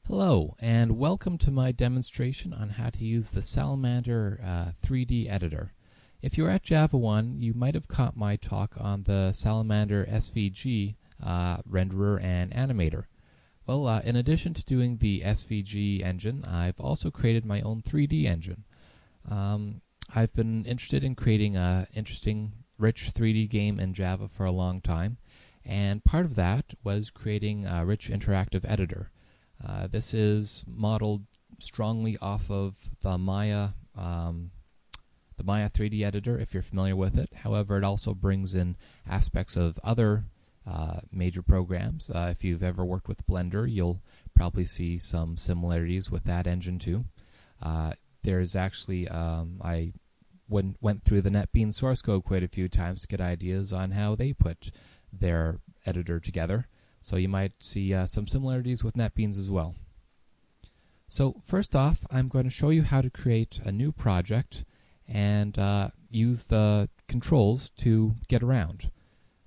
Hello, and welcome to my demonstration on how to use the Salamander 3D editor. If you were at Java 1, you might have caught my talk on the Salamander SVG renderer and animator. Well, in addition to doing the SVG engine, I've also created my own 3D engine. I've been interested in creating an interesting, rich 3D game in Java for a long time, and part of that was creating a rich interactive editor. This is modeled strongly off of the Maya 3D editor, if you're familiar with it. However, it also brings in aspects of other major programs. If you've ever worked with Blender, you'll probably see some similarities with that engine too. There's actually, I went through the NetBeans source code quite a few times to get ideas on how they put their editor together. So you might see some similarities with NetBeans as well. So first off, I'm going to show you how to create a new project and use the controls to get around.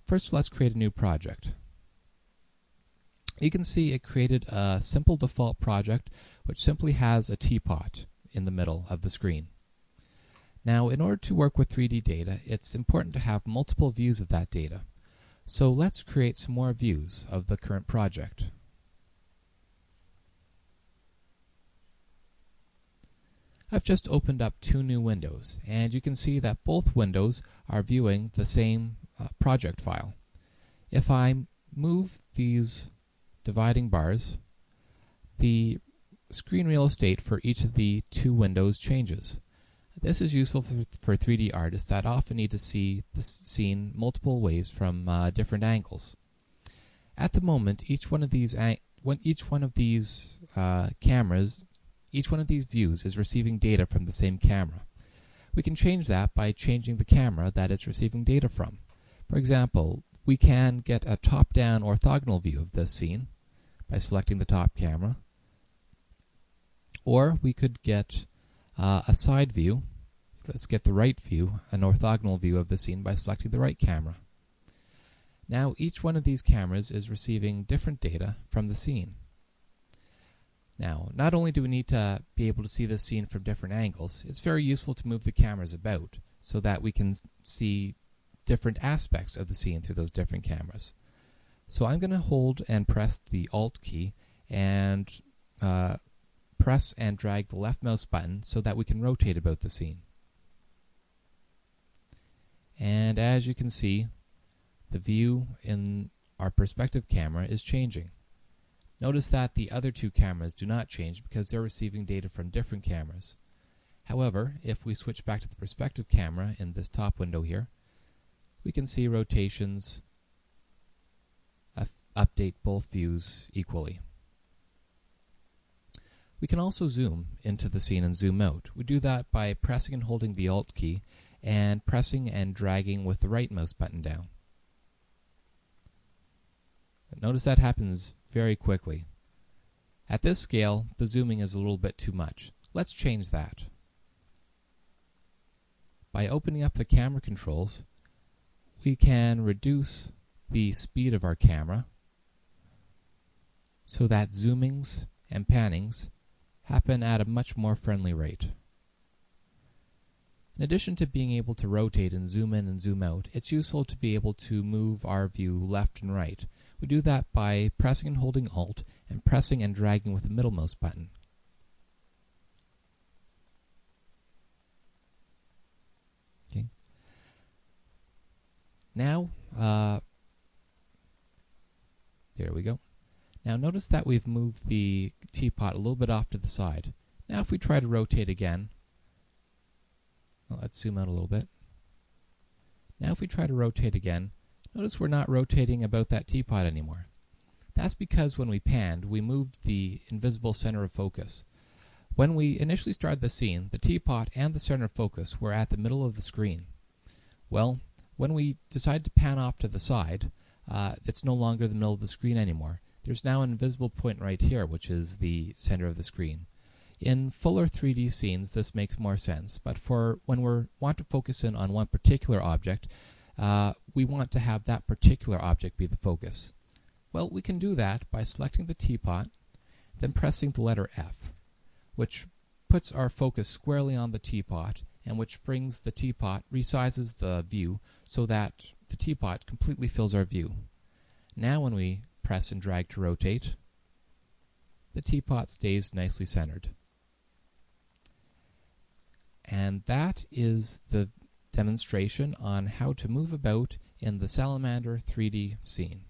First, let's create a new project. You can see it created a simple default project which simply has a teapot in the middle of the screen. Now, in order to work with 3D data, it's important to have multiple views of that data. So let's create some more views of the current project. I've just opened up two new windows, and you can see that both windows are viewing the same project file. If I move these dividing bars, the screen real estate for each of the two windows changes. This is useful for 3D artists that often need to see the scene multiple ways from different angles. At the moment, each one of these views is receiving data from the same camera. We can change that by changing the camera that it's receiving data from. For example, we can get a top-down orthogonal view of this scene by selecting the top camera, or we could get a side view. Let's get the right view, an orthogonal view of the scene by selecting the right camera. Now each one of these cameras is receiving different data from the scene. Now, not only do we need to be able to see the scene from different angles, it's very useful to move the cameras about so that we can see different aspects of the scene through those different cameras. So I'm going to hold and press the Alt key and press and drag the left mouse button so that we can rotate about the scene. And as you can see, the view in our perspective camera is changing. Notice that the other two cameras do not change because they're receiving data from different cameras. However, if we switch back to the perspective camera in this top window here, we can see rotations update both views equally. We can also zoom into the scene and zoom out. We do that by pressing and holding the Alt key and pressing and dragging with the right mouse button down. But notice that happens very quickly. At this scale, the zooming is a little bit too much. Let's change that. By opening up the camera controls, we can reduce the speed of our camera so that zoomings and pannings happen at a much more friendly rate. In addition to being able to rotate and zoom in and zoom out, it's useful to be able to move our view left and right. We do that by pressing and holding Alt and pressing and dragging with the middle mouse button. Okay. Now, there we go. Now notice that we've moved the teapot a little bit off to the side. Now if we try to rotate again, well, let's zoom out a little bit. Now if we try to rotate again, notice we're not rotating about that teapot anymore. That's because when we panned, we moved the invisible center of focus. When we initially started the scene, the teapot and the center of focus were at the middle of the screen. Well, when we decide to pan off to the side, it's no longer the middle of the screen anymore. There's now an invisible point right here, which is the center of the screen. In fuller 3D scenes, this makes more sense, but for when we want to focus in on one particular object, we want to have that particular object be the focus. Well, we can do that by selecting the teapot, then pressing the letter F, which puts our focus squarely on the teapot, and which brings the teapot, resizes the view so that the teapot completely fills our view. Now when we press and drag to rotate, the teapot stays nicely centered. And that is the demonstration on how to move about in the Salamander 3D scene.